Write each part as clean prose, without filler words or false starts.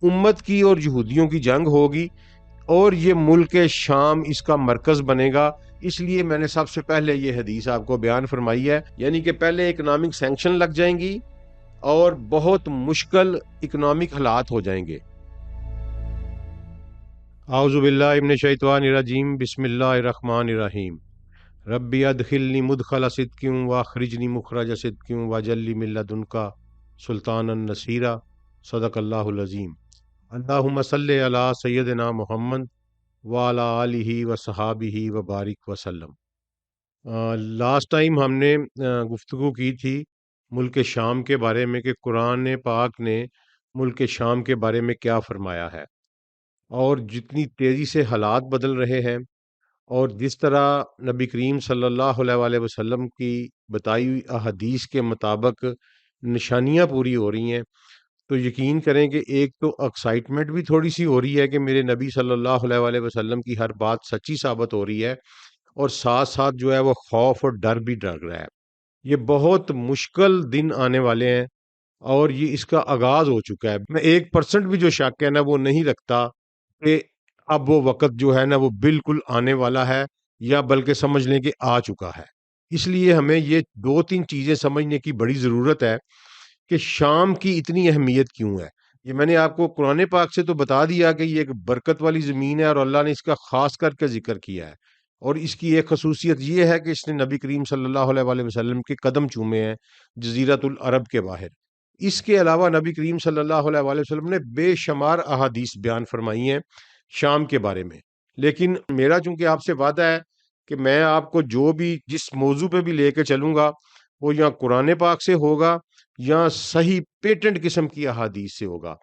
امت کی اور یہودیوں کی جنگ ہوگی اور یہ ملک شام اس کا مرکز بنے گا۔ اس لیے میں نے سب سے پہلے یہ حدیث آپ کو بیان فرمائی ہے، یعنی کہ پہلے اکنامک سینکشن لگ جائیں گی اور بہت مشکل اکنامک حالات ہو جائیں گے۔ اعوذ باللہ من الشیطان الرجیم، بسم اللہ الرحمن الرحیم۔ ربی ادخلنی مدخل صدق واخرجنی مخرج صدق واجعل لی من لدنک سلطانا نصیرا، صدق اللہ العظیم۔ اللہم صلی علی سیدنا محمد وعلی آلہ وصحابہ وبارک وسلم۔ لاسٹ ٹائم ہم نے گفتگو کی تھی ملک شام کے بارے میں کہ قرآن پاک نے ملک شام کے بارے میں کیا فرمایا ہے، اور جتنی تیزی سے حالات بدل رہے ہیں اور جس طرح نبی کریم صلی اللہ علیہ وآلہ وسلم کی بتائی ہوئی احادیث کے مطابق نشانیاں پوری ہو رہی ہیں، تو یقین کریں کہ ایک تو ایکسائٹمنٹ بھی تھوڑی سی ہو رہی ہے کہ میرے نبی صلی اللہ علیہ وآلہ وسلم کی ہر بات سچی ثابت ہو رہی ہے، اور ساتھ ساتھ جو ہے وہ خوف اور ڈر بھی ڈر رہا ہے۔ یہ بہت مشکل دن آنے والے ہیں اور یہ اس کا آغاز ہو چکا ہے۔ میں 1% بھی جو شک ہے نا وہ نہیں رکھتا کہ اب وہ وقت جو ہے نا وہ بالکل آنے والا ہے، یا بلکہ سمجھ لیں کہ آ چکا ہے۔ اس لیے ہمیں یہ 2-3 چیزیں سمجھنے کی بڑی ضرورت ہے کہ شام کی اتنی اہمیت کیوں ہے۔ یہ میں نے آپ کو قرآن پاک سے تو بتا دیا کہ یہ ایک برکت والی زمین ہے اور اللہ نے اس کا خاص کر کے ذکر کیا ہے، اور اس کی ایک خصوصیت یہ ہے کہ اس نے نبی کریم صلی اللہ علیہ وآلہ وسلم کے قدم چومے ہیں جزیرۃ العرب کے باہر۔ اس کے علاوہ نبی کریم صلی اللہ علیہ وآلہ وسلم نے بے شمار احادیث بیان فرمائی ہیں شام کے بارے میں، لیکن میرا چونکہ آپ سے وعدہ ہے کہ میں آپ کو جو بھی جس موضوع پہ بھی لے کے چلوں گا وہ یا قرآن پاک سے ہوگا یا صحیح پیٹنٹ قسم کی احادیث سے ہوگا۔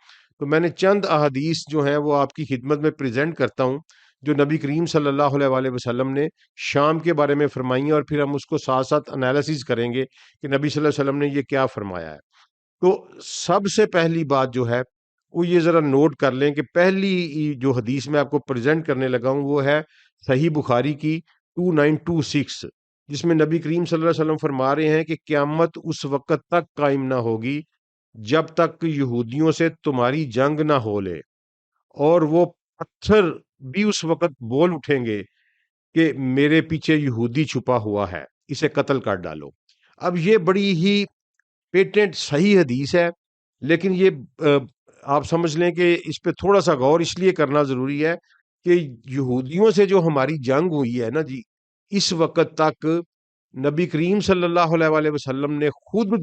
تو میں نے چند احادیث جو ہیں وہ آپ کی خدمت میں پریزنٹ کرتا ہوں جو نبی کریم صلی اللہ علیہ وآلہ وسلم نے شام کے بارے میں فرمائی ہیں، اور پھر ہم اس کو ساتھ ساتھ انالیسز کریں گے کہ نبی صلی اللہ علیہ وسلم نے یہ کیا فرمایا ہے۔ تو سب سے پہلی بات جو ہے وہ یہ ذرا نوٹ کر لیں کہ پہلی جو حدیث میں آپ کو پریزنٹ کرنے لگا ہوں وہ ہے صحیح بخاری کی 2926، جس میں نبی کریم صلی اللہ علیہ وسلم فرما رہے ہیں کہ قیامت اس وقت تک قائم نہ ہوگی جب تک یہودیوں سے تمہاری جنگ نہ ہو لے، اور وہ پتھر بھی اس وقت بول اٹھیں گے کہ میرے پیچھے یہودی چھپا ہوا ہے، اسے قتل کر ڈالو۔ اب یہ بڑی ہی پیٹنٹ صحیح حدیث ہے، لیکن یہ آپ سمجھ لیں کہ اس پہ تھوڑا سا غور اس لیے کرنا ضروری ہے کہ یہودیوں سے جو ہماری جنگ ہوئی ہے نا جی، اس وقت تک نبی کریم صلی اللہ علیہ وآلہ وسلم نے خود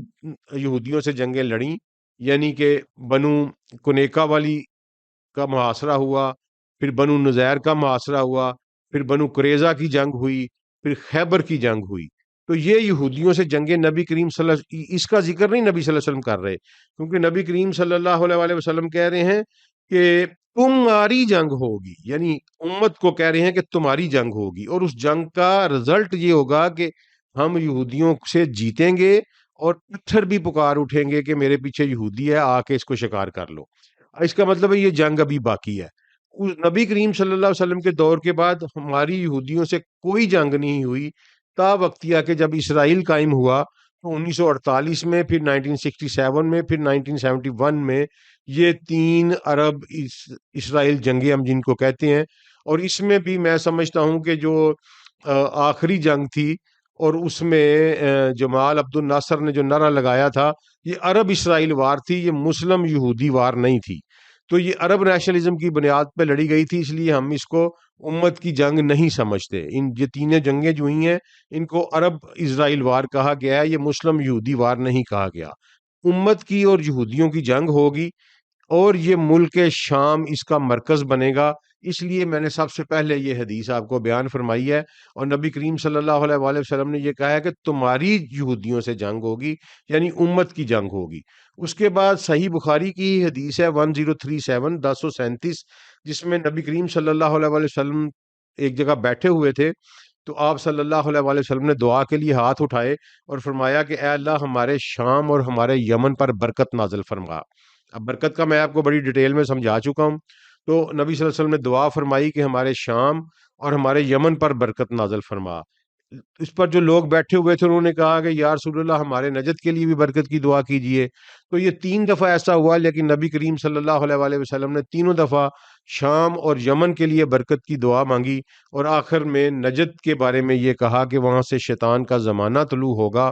یہودیوں سے جنگیں لڑیں، یعنی کہ بنو کنیکا والی کا محاصرہ ہوا، پھر بنو نذیر کا محاصرہ ہوا، پھر بنو قریظہ کی جنگ ہوئی، پھر خیبر کی جنگ ہوئی۔ تو یہ یہودیوں سے جنگیں نبی کریم صلی اللہ، اس کا ذکر نہیں نبی صلی اللہ علیہ وسلم کر رہے، کیونکہ نبی کریم صلی اللہ علیہ وآلہ وسلم کہہ رہے ہیں کہ تمہاری جنگ ہوگی، یعنی امت کو کہہ رہے ہیں کہ تمہاری جنگ ہوگی، اور اس جنگ کا رزلٹ یہ ہوگا کہ ہم یہودیوں سے جیتیں گے اور پتھر بھی پکار اٹھیں گے کہ میرے پیچھے یہودی ہے، آ کے اس کو شکار کر لو۔ اس کا مطلب ہے یہ جنگ ابھی باقی ہے۔ اس نبی کریم صلی اللہ علیہ وسلم کے دور کے بعد ہماری یہودیوں سے کوئی جنگ نہیں ہوئی تا وقتیہ کہ جب اسرائیل قائم ہوا تو 1948 میں، پھر 1967 میں، پھر 1971 میں، یہ 3 عرب اسرائیل جنگیں ہم جن کو کہتے ہیں، اور اس میں بھی میں سمجھتا ہوں کہ جو آخری جنگ تھی اور اس میں جمال عبد الناصر نے جو نعرہ لگایا تھا، یہ عرب اسرائیل وار تھی، یہ مسلم یہودی وار نہیں تھی۔ تو یہ عرب نیشنلزم کی بنیاد پہ لڑی گئی تھی، اس لیے ہم اس کو امت کی جنگ نہیں سمجھتے۔ یہ 3 جنگیں جو ہوئی ہیں ان کو عرب اسرائیل وار کہا گیا ہے، یہ مسلم یہودی وار نہیں کہا گیا۔ امت کی اور یہودیوں کی جنگ ہوگی اور یہ ملک شام اس کا مرکز بنے گا۔ اس لیے میں نے سب سے پہلے یہ حدیث آپ کو بیان فرمائی ہے، اور نبی کریم صلی اللہ علیہ وآلہ وسلم نے یہ کہا ہے کہ تمہاری یہودیوں سے جنگ ہوگی، یعنی امت کی جنگ ہوگی۔ اس کے بعد صحیح بخاری کی حدیث ہے 1037، 1037، جس میں نبی کریم صلی اللہ علیہ وآلہ وسلم ایک جگہ بیٹھے ہوئے تھے، تو آپ صلی اللہ علیہ وآلہ وسلم نے دعا کے لیے ہاتھ اٹھائے اور فرمایا کہ اے اللہ ہمارے شام اور ہمارے یمن پر برکت نازل فرما۔ اب برکت کا میں آپ کو بڑی ڈیٹیل میں سمجھا چکا ہوں، تو نبی صلی اللہ علیہ وسلم نے دعا فرمائی کہ ہمارے شام اور ہمارے یمن پر برکت نازل فرما۔ اس پر جو لوگ بیٹھے ہوئے تھے انہوں نے کہا کہ یا رسول اللہ ہمارے نجات کے لیے بھی برکت کی دعا کیجئے. تو یہ 3 دفعہ ایسا ہوا، لیکن نبی کریم صلی اللہ علیہ وآلہ وسلم نے تینوں دفعہ شام اور یمن کے لیے برکت کی دعا مانگی، اور آخر میں نجد کے بارے میں یہ کہا کہ وہاں سے شیطان کا زمانہ طلوع ہوگا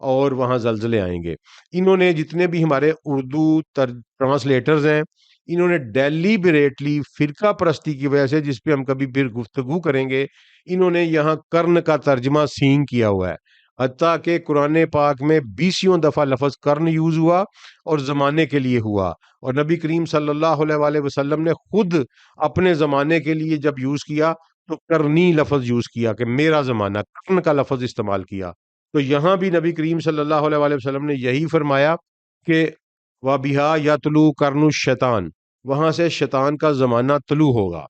اور وہاں زلزلے آئیں گے. انہوں نے جتنے بھی ہمارے اردو ٹرانسلیٹرز ہیں، انہوں نے ڈیلیبریٹلی فرقہ پرستی کی وجہ سے، جس پہ ہم کبھی پھر گفتگو کریں گے، انہوں نے یہاں کرن کا ترجمہ سین کیا ہوا ہے، حتیٰ کہ قرآن پاک میں 20 دفعہ لفظ کرن یوز ہوا اور زمانے کے لیے ہوا، اور نبی کریم صلی اللہ علیہ وآلہ وسلم نے خود اپنے زمانے کے لیے جب یوز کیا تو کرنی لفظ یوز کیا کہ میرا زمانہ، کرن کا لفظ استعمال کیا. تو یہاں بھی نبی کریم صلی اللہ علیہ وآلہ وسلم نے یہی فرمایا کہ وَبِهَا يَطْلُو قَرْنُ الشَّيْطَانِ، وہاں سے شیطان کا زمانہ طلوع ہوگا.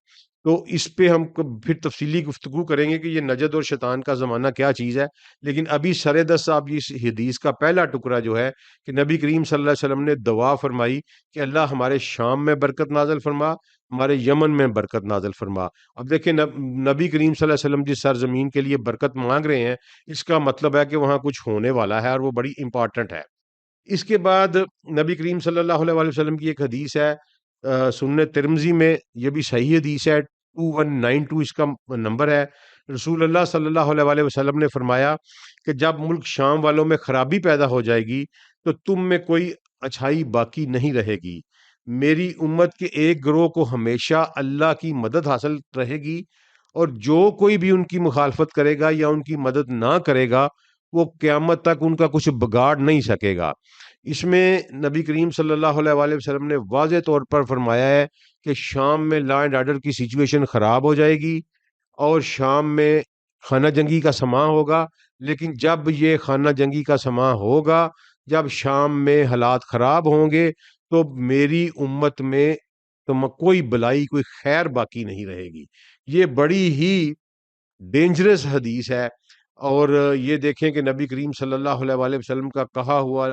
تو اس پہ ہم پھر تفصیلی گفتگو کریں گے کہ یہ نجد اور شیطان کا زمانہ کیا چیز ہے. لیکن ابھی سر دست صاحب اس حدیث کا پہلا ٹکڑا جو ہے کہ نبی کریم صلی اللہ علیہ وسلم نے دعا فرمائی کہ اللہ ہمارے شام میں برکت نازل فرما، ہمارے یمن میں برکت نازل فرما. اب دیکھیں نبی کریم صلی اللہ علیہ وسلم جس سرزمین کے لیے برکت مانگ رہے ہیں، اس کا مطلب ہے کہ وہاں کچھ ہونے والا ہے اور وہ بڑی امپورٹنٹ ہے. اس کے بعد نبی کریم صلی اللہ علیہ وآلہ وسلم کی ایک حدیث ہے سنن ترمذی میں، یہ بھی صحیح حدیث ہے، 2192 اس کا نمبر ہے. رسول اللہ صلی اللہ علیہ وآلہ وسلم نے فرمایا کہ جب ملک شام والوں میں خرابی پیدا ہو جائے گی تو تم میں کوئی اچھائی باقی نہیں رہے گی. میری امت کے ایک گروہ کو ہمیشہ اللہ کی مدد حاصل رہے گی، اور جو کوئی بھی ان کی مخالفت کرے گا یا ان کی مدد نہ کرے گا وہ قیامت تک ان کا کچھ بگاڑ نہیں سکے گا. اس میں نبی کریم صلی اللہ علیہ وآلہ وسلم نے واضح طور پر فرمایا ہے کہ شام میں لا اینڈ آرڈر کی سچویشن خراب ہو جائے گی اور شام میں خانہ جنگی کا سماں ہوگا. لیکن جب یہ خانہ جنگی کا سماں ہوگا، جب شام میں حالات خراب ہوں گے، تو میری امت میں تو کوئی بلائی، کوئی خیر باقی نہیں رہے گی. یہ بڑی ہی ڈینجرس حدیث ہے، اور یہ دیکھیں کہ نبی کریم صلی اللہ علیہ وآلہ وسلم کا کہا ہوا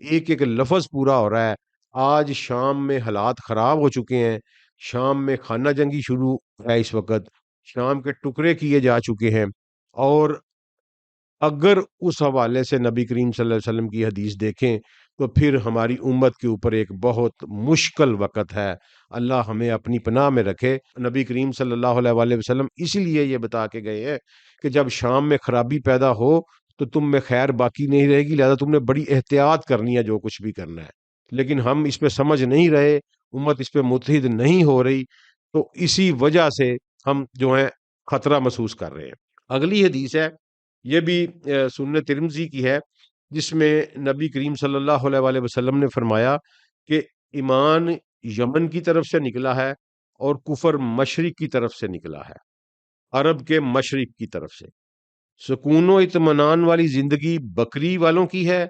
ایک ایک لفظ پورا ہو رہا ہے. آج شام میں حالات خراب ہو چکے ہیں، شام میں خانہ جنگی شروع ہے، اس وقت شام کے ٹکڑے کیے جا چکے ہیں. اور اگر اس حوالے سے نبی کریم صلی اللہ علیہ وسلم کی حدیث دیکھیں تو پھر ہماری امت کے اوپر ایک بہت مشکل وقت ہے. اللہ ہمیں اپنی پناہ میں رکھے. نبی کریم صلی اللہ علیہ وآلہ وسلم اسی لیے یہ بتا کے گئے ہیں کہ جب شام میں خرابی پیدا ہو تو تم میں خیر باقی نہیں رہے گی، لہذا تم نے بڑی احتیاط کرنی ہے جو کچھ بھی کرنا ہے. لیکن ہم اس پہ سمجھ نہیں رہے، امت اس پہ متحد نہیں ہو رہی، تو اسی وجہ سے ہم جو ہیں خطرہ محسوس کر رہے ہیں. اگلی حدیث ہے، یہ بھی سنن ترمذی کی ہے، جس میں نبی کریم صلی اللہ علیہ وآلہ وسلم نے فرمایا کہ ایمان یمن کی طرف سے نکلا ہے اور کفر مشرق کی طرف سے نکلا ہے، عرب کے مشرق کی طرف سے. سکون و اطمینان والی زندگی بکری والوں کی ہے،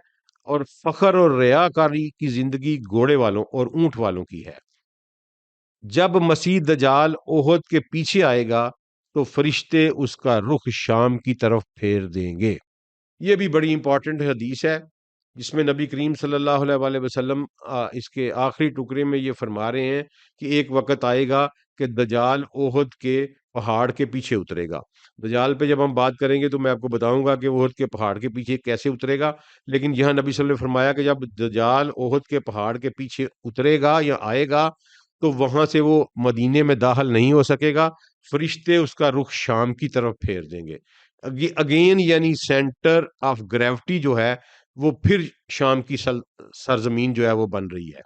اور فخر اور ریاکاری کی زندگی گھوڑے والوں اور اونٹ والوں کی ہے. جب مسیح دجال احد کے پیچھے آئے گا تو فرشتے اس کا رخ شام کی طرف پھیر دیں گے. یہ بھی بڑی امپورٹنٹ حدیث ہے، جس میں نبی کریم صلی اللہ علیہ وآلہ وسلم اس کے آخری ٹکڑے میں یہ فرما رہے ہیں کہ ایک وقت آئے گا کہ دجال احد کے پہاڑ کے پیچھے اترے گا. دجال پہ جب ہم بات کریں گے تو میں آپ کو بتاؤں گا کہ احد کے پہاڑ کے پیچھے کیسے اترے گا. لیکن یہاں نبی صلی اللہ علیہ وسلم نے فرمایا کہ جب دجال احد کے پہاڑ کے پیچھے اترے گا یا آئے گا تو وہاں سے وہ مدینے میں داخل نہیں ہو سکے گا، فرشتے اس کا رخ شام کی طرف پھیر دیں گے. اگین یعنی سینٹر آف گریوٹی جو ہے وہ پھر شام کی سرزمین جو ہے وہ بن رہی ہے.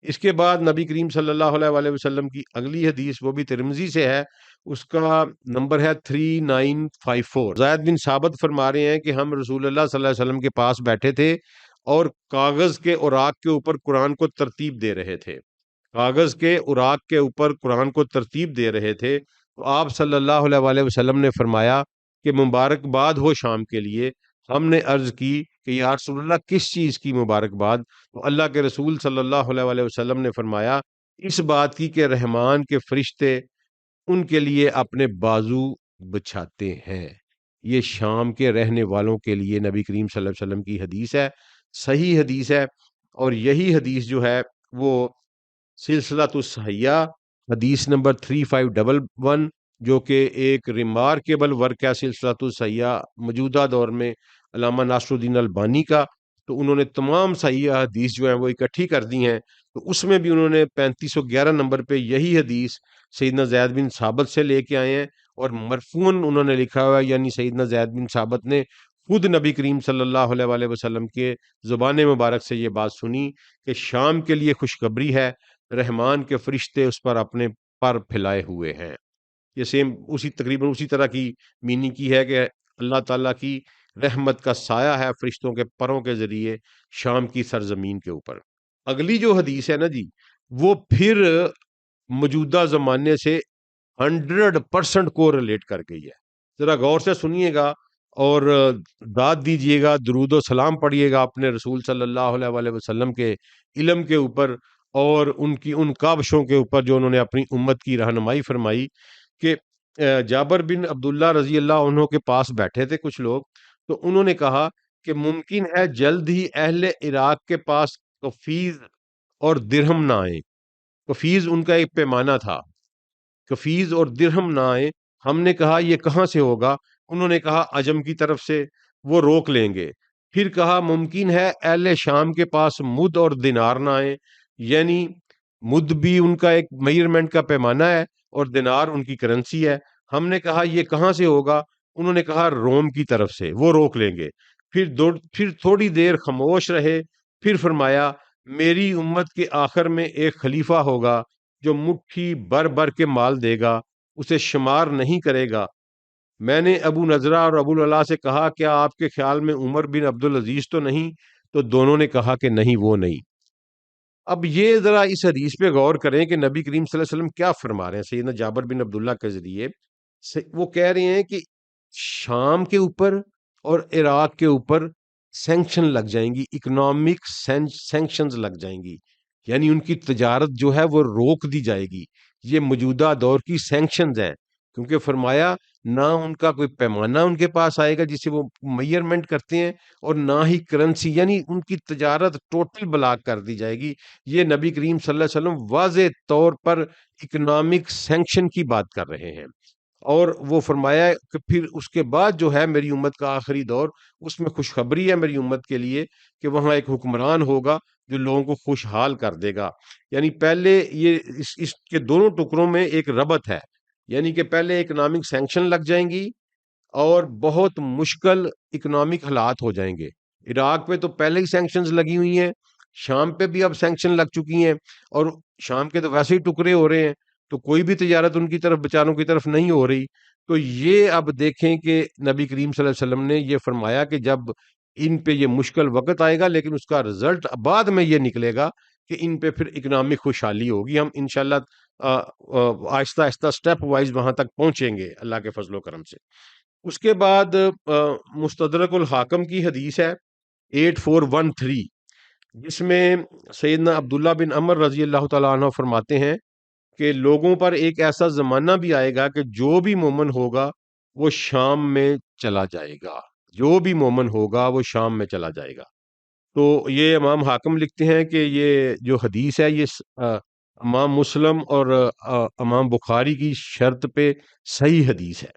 اس کے بعد نبی کریم صلی اللہ علیہ وآلہ وسلم کی اگلی حدیث، وہ بھی ترمذی سے ہے، اس کا نمبر ہے 3954. زید بن ثابت فرما رہے ہیں کہ ہم رسول اللہ صلی اللہ علیہ وسلم کے پاس بیٹھے تھے اور کاغذ کے اوراق کے اوپر قرآن کو ترتیب دے رہے تھے. کاغذ کے اوراق کے اوپر قرآن کو ترتیب دے رہے تھے تو آپ صلی اللہ علیہ وآلہ وسلم نے فرمایا کہ مبارکباد ہو شام کے لیے. ہم نے عرض کی کہ یا رسول اللہ کس چیز کی مبارکباد؟ تو اللہ کے رسول صلی اللہ علیہ وآلہ وسلم نے فرمایا اس بات کی کہ رحمان کے فرشتے ان کے لیے اپنے بازو بچھاتے ہیں. یہ شام کے رہنے والوں کے لیے نبی کریم صلی اللہ علیہ وسلم کی حدیث ہے، صحیح حدیث ہے. اور یہی حدیث جو ہے وہ سلسلہ الصحیحہ حدیث نمبر 3511 جو کہ ایک ریمارکیبل ورک ہے سلسلۃ الصحیحہ موجودہ دور میں علامہ ناصر الدین البانی کا. تو انہوں نے تمام صحیح حدیث جو ہیں وہ اکٹھی کر دی ہیں. تو اس میں بھی انہوں نے 3511 نمبر پہ یہی حدیث سیدنا زید بن ثابت سے لے کے آئے ہیں، اور مرفوعاً انہوں نے لکھا ہوا ہے، یعنی سیدنا زید بن ثابت نے خود نبی کریم صلی اللہ علیہ وآلہ وسلم کے زبان مبارک سے یہ بات سنی کہ شام کے لیے خوشخبری ہے، رحمان کے فرشتے اس پر اپنے پر پھیلائے ہوئے ہیں. یہ سیم تقریباً اسی طرح کی میننگ کی ہے کہ اللہ تعالیٰ کی رحمت کا سایہ ہے فرشتوں کے پروں کے ذریعے شام کی سرزمین کے اوپر. اگلی جو حدیث ہے نا جی، وہ پھر موجودہ زمانے سے 100% کو ریلیٹ کر گئی ہے. ذرا غور سے سنیے گا اور داد دیجئے گا، درود و سلام پڑھیے گا اپنے رسول صلی اللہ علیہ وآلہ وسلم کے علم کے اوپر اور ان کاوشوں کے اوپر جو انہوں نے اپنی امت کی رہنمائی فرمائی. کہ جابر بن عبداللہ رضی اللہ عنہ کے پاس بیٹھے تھے کچھ لوگ، تو انہوں نے کہا کہ ممکن ہے جلد ہی اہل عراق کے پاس کفیز اور درہم نہ آئیں. کفیز ان کا ایک پیمانہ تھا، کفیز اور درہم نہ آئیں. ہم نے کہا یہ کہاں سے ہوگا؟ انہوں نے کہا عجم کی طرف سے، وہ روک لیں گے. پھر کہا ممکن ہے اہل شام کے پاس مد اور دینار نہ آئیں، یعنی مد بھی ان کا ایک میئرمنٹ کا پیمانہ ہے اور دینار ان کی کرنسی ہے. ہم نے کہا یہ کہاں سے ہوگا؟ انہوں نے کہا روم کی طرف سے، وہ روک لیں گے. پھر تھوڑی دیر خاموش رہے، پھر فرمایا میری امت کے آخر میں ایک خلیفہ ہوگا جو مٹھی بر بر کے مال دے گا، اسے شمار نہیں کرے گا. میں نے ابو نضرہ اور ابو العلا سے کہا کیا آپ کے خیال میں عمر بن عبد العزیز تو نہیں؟ تو دونوں نے کہا کہ نہیں، وہ نہیں. اب یہ ذرا اس حدیث پہ غور کریں کہ نبی کریم صلی اللہ علیہ وسلم کیا فرما رہے ہیں سیدنا جابر بن عبداللہ کے ذریعے. وہ کہہ رہے ہیں کہ شام کے اوپر اور عراق کے اوپر سینکشن لگ جائیں گی، اکنامک سینکشنز لگ جائیں گی، یعنی ان کی تجارت جو ہے وہ روک دی جائے گی. یہ موجودہ دور کی سینکشنز ہیں، کیونکہ فرمایا نہ ان کا کوئی پیمانہ ان کے پاس آئے گا جسے وہ میئرمنٹ کرتے ہیں، اور نہ ہی کرنسی، یعنی ان کی تجارت ٹوٹل بلاک کر دی جائے گی. یہ نبی کریم صلی اللہ علیہ وسلم واضح طور پر اکنامک سینکشن کی بات کر رہے ہیں. اور وہ فرمایا کہ پھر اس کے بعد جو ہے میری امت کا آخری دور، اس میں خوشخبری ہے میری امت کے لیے کہ وہاں ایک حکمران ہوگا جو لوگوں کو خوشحال کر دے گا. یعنی پہلے یہ اس کے دونوں ٹکڑوں میں ایک ربط ہے، یعنی کہ پہلے اکنامک سینکشن لگ جائیں گی اور بہت مشکل اکنامک حالات ہو جائیں گے. عراق پہ تو پہلے ہی سینکشنز لگی ہوئی ہیں، شام پہ بھی اب سینکشن لگ چکی ہیں، اور شام کے تو ویسے ہی ٹکڑے ہو رہے ہیں، تو کوئی بھی تجارت ان کی طرف بیچاروں کی طرف نہیں ہو رہی. تو یہ اب دیکھیں کہ نبی کریم صلی اللہ علیہ وسلم نے یہ فرمایا کہ جب ان پہ یہ مشکل وقت آئے گا، لیکن اس کا رزلٹ بعد میں یہ نکلے گا کہ ان پہ پھر اکنامک خوشحالی ہوگی. ہم انشاءاللہ آہستہ آہستہ سٹیپ وائز وہاں تک پہنچیں گے اللہ کے فضل و کرم سے. اس کے بعد مستدرک الحاکم کی حدیث ہے 8413، جس میں سیدنا عبداللہ بن عمر رضی اللہ تعالیٰ عنہ فرماتے ہیں کہ لوگوں پر ایک ایسا زمانہ بھی آئے گا کہ جو بھی مومن ہوگا وہ شام میں چلا جائے گا، جو بھی مومن ہوگا وہ شام میں چلا جائے گا. تو یہ امام حاکم لکھتے ہیں کہ یہ جو حدیث ہے یہ امام مسلم اور امام بخاری کی شرط پہ صحیح حدیث ہے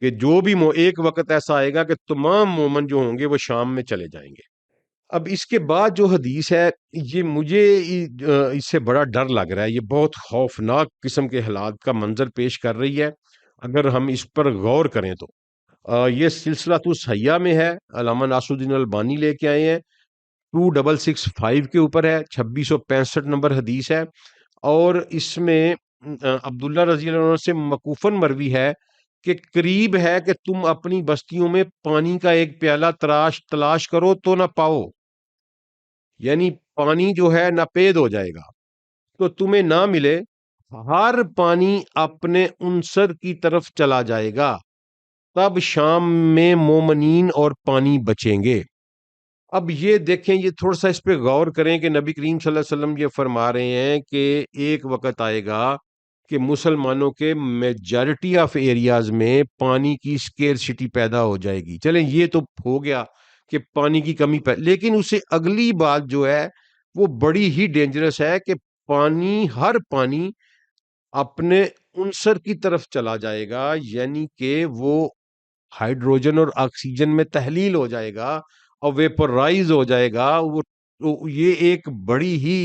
کہ جو بھی ایک وقت ایسا آئے گا کہ تمام مومن جو ہوں گے وہ شام میں چلے جائیں گے. اب اس کے بعد جو حدیث ہے یہ مجھے اس سے بڑا ڈر لگ رہا ہے، یہ بہت خوفناک قسم کے حالات کا منظر پیش کر رہی ہے اگر ہم اس پر غور کریں تو. یہ سلسلۃ الصحیحہ میں ہے، علامہ ناصر الدین البانی لے کے آئے ہیں، 2665 کے اوپر ہے، 2665 نمبر حدیث ہے. اور اس میں عبداللہ رضی اللہ عنہ سے موقوفاً مروی ہے کہ قریب ہے کہ تم اپنی بستیوں میں پانی کا ایک پیالہ تلاش کرو تو نہ پاؤ، یعنی پانی جو ہے ناپید ہو جائے گا تو تمہیں نہ ملے. ہر پانی اپنے عنصر کی طرف چلا جائے گا، تب شام میں مومنین اور پانی بچیں گے. اب یہ دیکھیں، یہ تھوڑا سا اس پہ غور کریں کہ نبی کریم صلی اللہ علیہ وسلم یہ فرما رہے ہیں کہ ایک وقت آئے گا کہ مسلمانوں کے میجارٹی آف ایریاز میں پانی کی سکیرسٹی پیدا ہو جائے گی. چلیں یہ تو ہو گیا کہ پانی کی کمی لیکن اس سے اگلی بات جو ہے وہ بڑی ہی ڈینجرس ہے کہ ہر پانی اپنے عنصر کی طرف چلا جائے گا، یعنی کہ وہ ہائیڈروجن اور آکسیجن میں تحلیل ہو جائے گا اور ویپرائز ہو جائے گا۔ یہ ایک بڑی ہی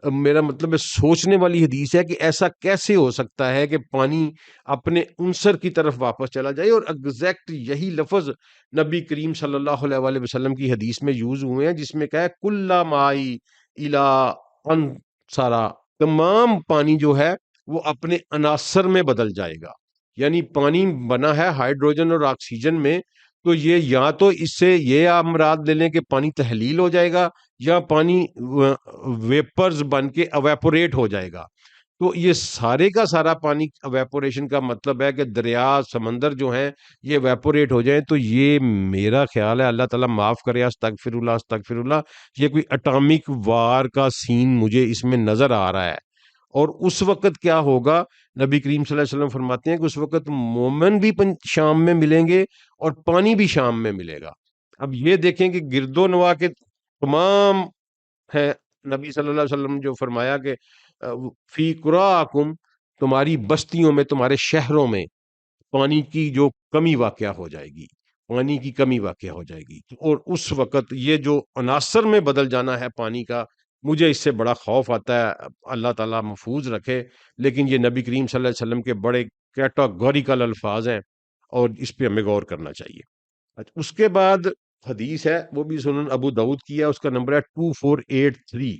میرا مطلب ہے سوچنے والی حدیث ہے کہ ایسا کیسے ہو سکتا ہے کہ پانی اپنے عنصر کی طرف واپس چلا جائے، اور ایگزیکٹ یہی لفظ نبی کریم صلی اللہ علیہ وآلہ وسلم کی حدیث میں یوز ہوئے ہیں، جس میں کہا ہے کلا مائی الا ان سارا، تمام پانی جو ہے وہ اپنے عناصر میں بدل جائے گا۔ یعنی پانی بنا ہے ہائیڈروجن اور آکسیجن میں، تو یہ یا تو اس سے یہ آپ مراد لے لیں کہ پانی تحلیل ہو جائے گا، یا پانی ویپرز بن کے ایواپوریٹ ہو جائے گا۔ تو یہ سارے کا سارا پانی ایواپوریشن کا مطلب ہے کہ دریا سمندر جو ہیں یہ ایواپوریٹ ہو جائیں۔ تو یہ میرا خیال ہے، اللہ تعالیٰ معاف کرے، استغفر اللہ استغفر اللہ، یہ کوئی اٹامک وار کا سین مجھے اس میں نظر آ رہا ہے۔ اور اس وقت کیا ہوگا، نبی کریم صلی اللہ علیہ وسلم فرماتے ہیں کہ اس وقت مومن بھی شام میں ملیں گے اور پانی بھی شام میں ملے گا۔ اب یہ دیکھیں کہ گرد و نواح کے تمام ہے، نبی صلی اللہ علیہ وسلم نے جو فرمایا کہ فی قراکم، تمہاری بستیوں میں، تمہارے شہروں میں پانی کی جو کمی واقع ہو جائے گی، پانی کی کمی واقع ہو جائے گی۔ اور اس وقت یہ جو عناصر میں بدل جانا ہے پانی کا، مجھے اس سے بڑا خوف آتا ہے، اللہ تعالیٰ محفوظ رکھے، لیکن یہ نبی کریم صلی اللہ علیہ وسلم کے بڑے کیٹاگوریکل الفاظ ہیں، اور اس پہ ہمیں غور کرنا چاہیے۔ اچھا، اس کے بعد حدیث ہے، وہ بھی سنن ابو داؤد کی ہے، اس کا نمبر ہے 2483۔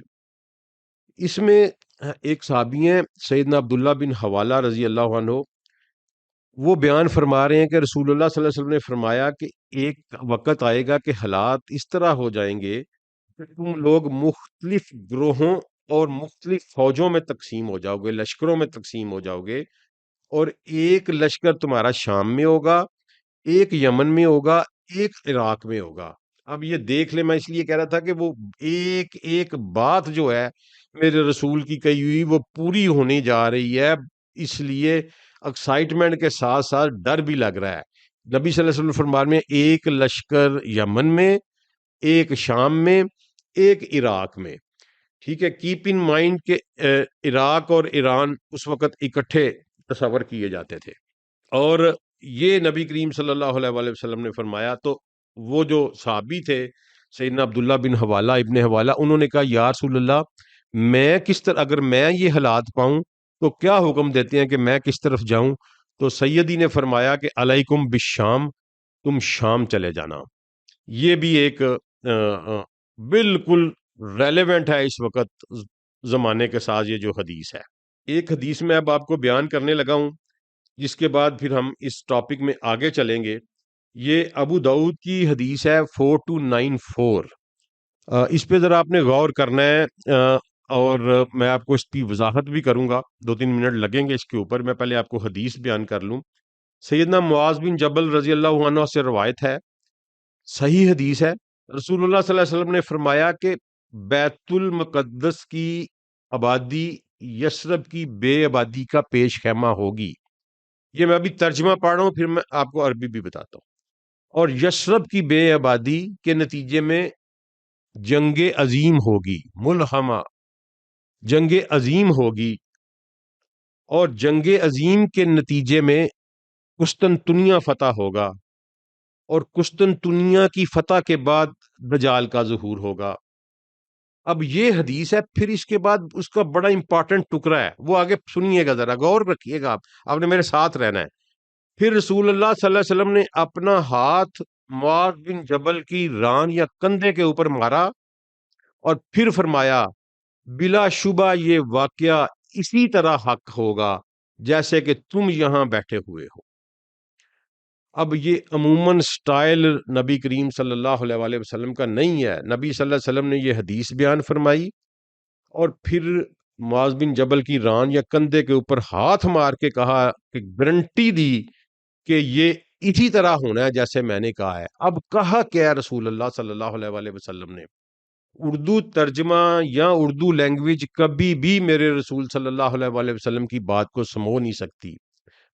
اس میں ایک صحابی ہیں سیدنا عبداللہ بن حوالہ رضی اللہ عنہ، وہ بیان فرما رہے ہیں کہ رسول اللہ صلی اللہ علیہ وسلم نے فرمایا کہ ایک وقت آئے گا کہ حالات اس طرح ہو جائیں گے کہ تم لوگ مختلف گروہوں اور مختلف فوجوں میں تقسیم ہو جاؤ گے، لشکروں میں تقسیم ہو جاؤ گے، اور ایک لشکر تمہارا شام میں ہوگا، ایک یمن میں ہوگا، ایک عراق میں ہوگا۔ اب یہ دیکھ لیں، میں اس لیے کہہ رہا تھا کہ وہ ایک ایک بات جو ہے میرے رسول کی کہی ہوئی وہ پوری ہونے جا رہی ہے، اس لیے ایکسائٹمنٹ کے ساتھ ساتھ ڈر بھی لگ رہا ہے۔ نبی صلی اللہ علیہ وسلم فرمان میں ایک لشکر یمن میں، ایک شام میں، ایک عراق میں۔ ٹھیک ہے، کیپ ان مائنڈ کہ عراق اور ایران اس وقت اکٹھے تصور کیے جاتے تھے، اور یہ نبی کریم صلی اللہ علیہ وآلہ وسلم نے فرمایا۔ تو وہ جو صحابی تھے سیدنا عبداللہ بن حوالہ ابن حوالہ، انہوں نے کہا یا رسول اللہ، میں کس طرح، اگر میں یہ حالات پاؤں تو کیا حکم دیتے ہیں کہ میں کس طرف جاؤں؟ تو سیدی نے فرمایا کہ علیکم بالشام، تم شام چلے جانا۔ یہ بھی ایک بالکل ریلیونٹ ہے اس وقت زمانے کے ساتھ یہ جو حدیث ہے۔ ایک حدیث میں اب آپ کو بیان کرنے لگا ہوں، جس کے بعد پھر ہم اس ٹاپک میں آگے چلیں گے۔ یہ ابو داؤد کی حدیث ہے 4294۔ اس پہ ذرا آپ نے غور کرنا ہے، اور میں آپ کو اس کی وضاحت بھی کروں گا، 2-3 منٹ لگیں گے اس کے اوپر۔ میں پہلے آپ کو حدیث بیان کر لوں۔ سیدنا معاذ بن جبل رضی اللہ عنہ سے روایت ہے، صحیح حدیث ہے، رسول اللہ صلی اللہ علیہ وسلم نے فرمایا کہ بیت المقدس کی آبادی یثرب کی بے آبادی کا پیش خیمہ ہوگی۔ یہ میں ابھی ترجمہ پڑھ رہا ہوں، پھر میں آپ کو عربی بھی بتاتا ہوں۔ اور یثرب کی بے آبادی کے نتیجے میں جنگ عظیم ہوگی، ملحمہ، جنگ عظیم ہوگی، اور جنگ عظیم کے نتیجے میں قسطنطنیہ فتح ہوگا، اور قسطنطنیہ کی فتح کے بعد دجال کا ظہور ہوگا۔ اب یہ حدیث ہے، پھر اس کے بعد اس کا بڑا امپورٹنٹ ٹکڑا ہے، وہ آگے سنیے گا، ذرا غور رکھیے گا، آپ نے میرے ساتھ رہنا ہے۔ پھر رسول اللہ صلی اللہ علیہ وسلم نے اپنا ہاتھ معاذ بن جبل کی ران یا کندھے کے اوپر مارا، اور پھر فرمایا بلا شبہ یہ واقعہ اسی طرح حق ہوگا جیسے کہ تم یہاں بیٹھے ہوئے ہو۔ اب یہ عموماً سٹائل نبی کریم صلی اللہ علیہ وآلہ وسلم کا نہیں ہے۔ نبی صلی اللہ علیہ وسلم نے یہ حدیث بیان فرمائی، اور پھر معاذ بن جبل کی ران یا کندھے کے اوپر ہاتھ مار کے کہا کہ گارنٹی دی کہ یہ اسی طرح ہونا ہے جیسے میں نے کہا ہے۔ اب کہا کیا رسول اللہ صلی اللہ علیہ وآلہ وسلم نے؟ اردو ترجمہ یا اردو لینگویج کبھی بھی میرے رسول صلی اللہ علیہ وآلہ وسلم کی بات کو سمو نہیں سکتی۔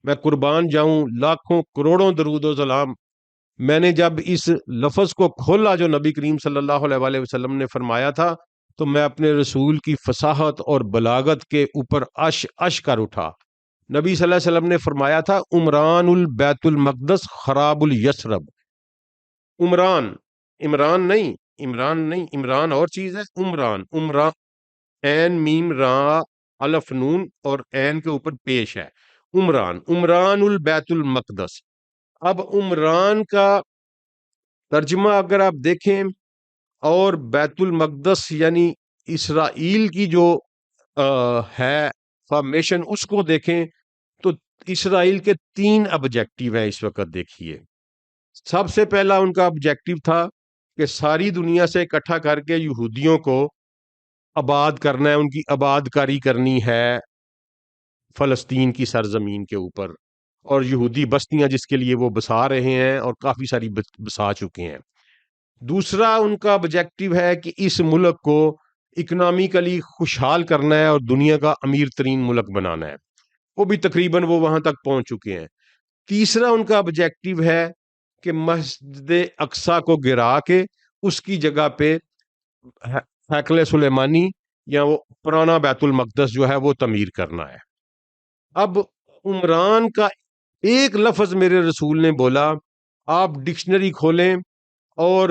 میں قربان جاؤں، لاکھوں کروڑوں درود و سلام، میں نے جب اس لفظ کو کھولا جو نبی کریم صلی اللہ علیہ وآلہ وسلم نے فرمایا تھا، تو میں اپنے رسول کی فصاحت اور بلاغت کے اوپر اش اش کر اٹھا۔ نبی صلی اللہ علیہ وسلم نے فرمایا تھا عمران البیت المقدس خراب الیثرب۔ عمران، عمران اور چیز ہے، عمران عین میم را الف نون اور عین کے اوپر پیش ہے، عمران البیت المقدس۔ اب عمران کا ترجمہ اگر آپ دیکھیں اور بیت المقدس یعنی اسرائیل کی جو ہے فارمیشن اس کو دیکھیں تو اسرائیل کے 3 آبجیکٹیو ہیں اس وقت۔ دیکھیے، سب سے پہلا ان کا آبجیکٹیو تھا کہ ساری دنیا سے اکٹھا کر کے یہودیوں کو آباد کرنا ہے، ان کی آباد کاری کرنی ہے فلسطین کی سرزمین کے اوپر، اور یہودی بستیاں جس کے لیے وہ بسا رہے ہیں اور کافی ساری بسا چکے ہیں۔ دوسرا ان کا آبجیکٹیو ہے کہ اس ملک کو اکنامکلی خوشحال کرنا ہے اور دنیا کا امیر ترین ملک بنانا ہے، وہ بھی تقریباً وہ وہاں تک پہنچ چکے ہیں۔ تیسرا ان کا آبجیکٹیو ہے کہ مسجد اقصی کو گرا کے اس کی جگہ پہ ہیکل سلیمانی یا وہ پرانا بیت المقدس جو ہے وہ تعمیر کرنا ہے۔ اب عمران کا ایک لفظ میرے رسول نے بولا، آپ ڈکشنری کھولیں اور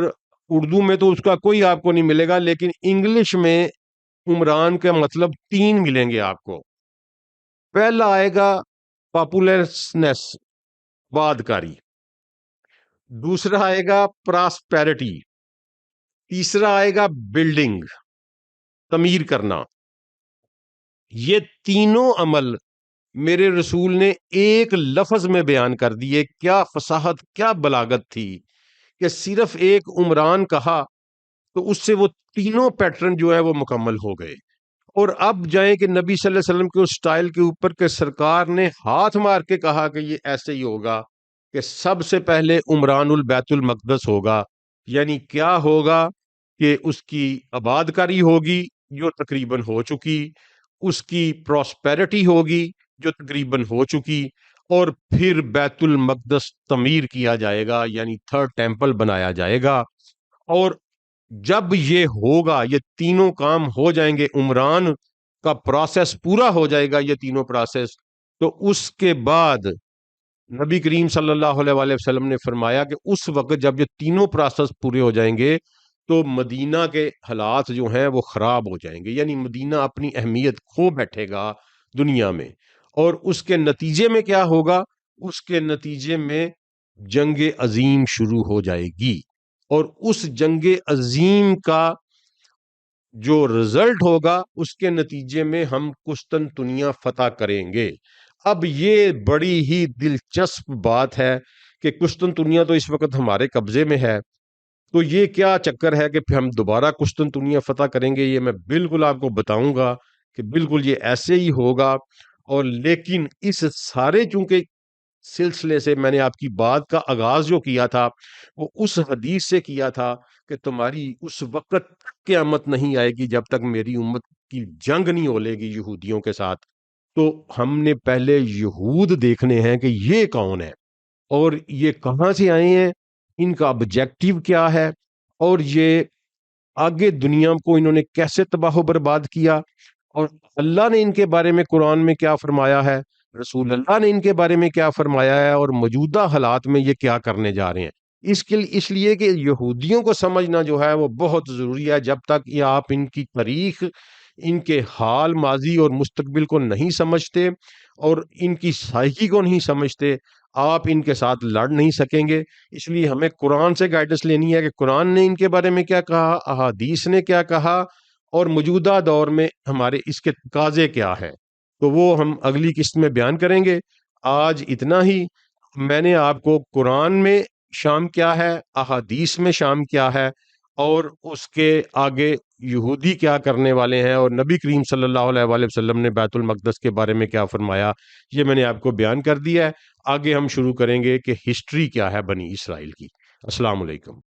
اردو میں تو اس کا کوئی آپ کو نہیں ملے گا، لیکن انگلش میں عمران کا مطلب 3 ملیں گے آپ کو۔ پہلا آئے گا پاپولرنس، آبادکاری، دوسرا آئے گا پراسپیرٹی، تیسرا آئے گا بلڈنگ، تعمیر کرنا۔ یہ تینوں عمل میرے رسول نے ایک لفظ میں بیان کر دیے۔ کیا فصاحت، کیا بلاغت تھی کہ صرف ایک عمران کہا تو اس سے وہ تینوں پیٹرن جو ہے وہ مکمل ہو گئے۔ اور اب جائیں کہ نبی صلی اللہ علیہ وسلم کے اس سٹائل کے اوپر کہ سرکار نے ہاتھ مار کے کہا کہ یہ ایسے ہی ہوگا کہ سب سے پہلے عمران البیت المقدس ہوگا، یعنی کیا ہوگا کہ اس کی آباد کاری ہوگی جو تقریباً ہو چکی، اس کی پراسپیرٹی ہوگی جو تقریباً ہو چکی، اور پھر بیت المقدس تعمیر کیا جائے گا، یعنی 3rd ٹیمپل بنایا جائے گا۔ اور جب یہ ہوگا، یہ تینوں کام ہو جائیں گے، عمران کا پروسیس پورا ہو جائے گا، یہ تینوں پروسیس، تو اس کے بعد نبی کریم صلی اللہ علیہ وآلہ وسلم نے فرمایا کہ اس وقت جب یہ تینوں پروسیس پورے ہو جائیں گے تو مدینہ کے حالات جو ہیں وہ خراب ہو جائیں گے، یعنی مدینہ اپنی اہمیت کھو بیٹھے گا دنیا میں۔ اور اس کے نتیجے میں کیا ہوگا؟ اس کے نتیجے میں جنگ عظیم شروع ہو جائے گی، اور اس جنگ عظیم کا جو رزلٹ ہوگا اس کے نتیجے میں ہم قسطنطنیہ فتح کریں گے۔ اب یہ بڑی ہی دلچسپ بات ہے کہ قسطنطنیہ تو اس وقت ہمارے قبضے میں ہے، تو یہ کیا چکر ہے کہ پھر ہم دوبارہ قسطنطنیہ فتح کریں گے؟ یہ میں بالکل آپ کو بتاؤں گا کہ بالکل یہ ایسے ہی ہوگا۔ اور لیکن اس سارے چونکہ سلسلے سے میں نے آپ کی بات کا آغاز جو کیا تھا وہ اس حدیث سے کیا تھا کہ تمہاری اس وقت تک قیامت نہیں آئے گی جب تک میری امت کی جنگ نہیں ہو لے گی یہودیوں کے ساتھ۔ تو ہم نے پہلے یہود دیکھنے ہیں کہ یہ کون ہے اور یہ کہاں سے آئے ہیں، ان کا آبجیکٹیو کیا ہے، اور یہ آگے دنیا کو انہوں نے کیسے تباہ و برباد کیا، اور اللہ نے ان کے بارے میں قرآن میں کیا فرمایا ہے، رسول اللہ نے ان کے بارے میں کیا فرمایا ہے، اور موجودہ حالات میں یہ کیا کرنے جا رہے ہیں۔ اس لیے کہ یہودیوں کو سمجھنا جو ہے وہ بہت ضروری ہے۔ جب تک یہ آپ ان کی تاریخ، ان کے حال ماضی اور مستقبل کو نہیں سمجھتے اور ان کی سائیکی کو نہیں سمجھتے، آپ ان کے ساتھ لڑ نہیں سکیں گے۔ اس لیے ہمیں قرآن سے گائیڈنس لینی ہے کہ قرآن نے ان کے بارے میں کیا کہا، احادیث نے کیا کہا، اور موجودہ دور میں ہمارے اس کے تقاضے کیا ہے، تو وہ ہم اگلی قسط میں بیان کریں گے۔ آج اتنا ہی۔ میں نے آپ کو قرآن میں شام کیا ہے، احادیث میں شام کیا ہے، اور اس کے آگے یہودی کیا کرنے والے ہیں، اور نبی کریم صلی اللہ علیہ وآلہ وسلم نے بیت المقدس کے بارے میں کیا فرمایا، یہ میں نے آپ کو بیان کر دیا ہے۔ آگے ہم شروع کریں گے کہ ہسٹری کیا ہے بنی اسرائیل کی۔ السلام علیکم۔